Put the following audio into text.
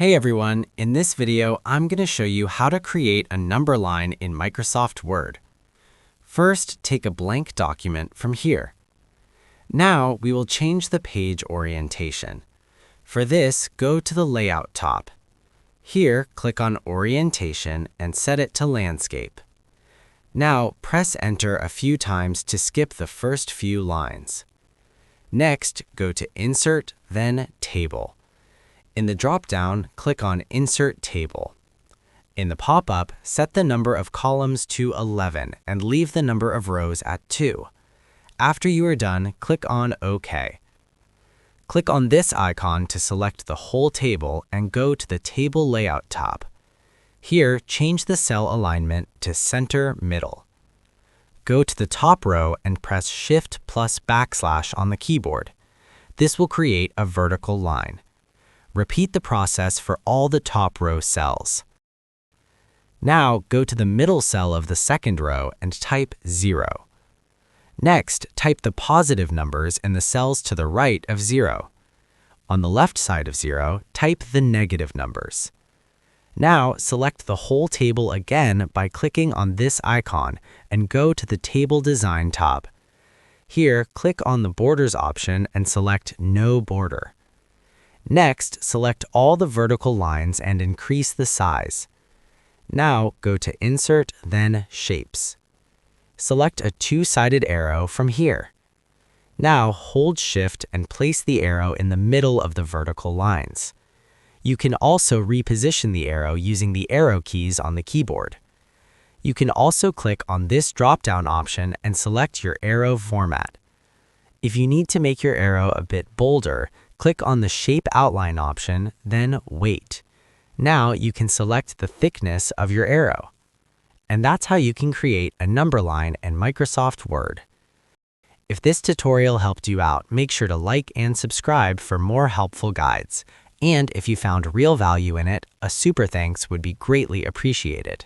Hey everyone, in this video, I'm going to show you how to create a number line in Microsoft Word. First, take a blank document from here. Now, we will change the page orientation. For this, go to the Layout tab. Here, click on Orientation and set it to Landscape. Now, press Enter a few times to skip the first few lines. Next, go to Insert, then Table. In the drop-down, click on Insert Table. In the pop-up, set the number of columns to 11 and leave the number of rows at 2. After you are done, click on OK. Click on this icon to select the whole table and go to the Table Layout tab. Here, change the cell alignment to Center Middle. Go to the top row and press Shift plus / on the keyboard. This will create a vertical line. Repeat the process for all the top row cells. Now, go to the middle cell of the second row and type 0. Next, type the positive numbers in the cells to the right of 0. On the left side of 0, type the negative numbers. Now, select the whole table again by clicking on this icon and go to the Table Design tab. Here, click on the Borders option and select No Border. Next, select all the vertical lines and increase the size. Now, go to Insert, then Shapes. Select a two-sided arrow from here. Now, hold Shift and place the arrow in the middle of the vertical lines. You can also reposition the arrow using the arrow keys on the keyboard. You can also click on this drop-down option and select your arrow format. If you need to make your arrow a bit bolder, click on the Shape Outline option, then Weight. Now you can select the thickness of your arrow. And that's how you can create a number line in Microsoft Word. If this tutorial helped you out, make sure to like and subscribe for more helpful guides. And if you found real value in it, a super thanks would be greatly appreciated.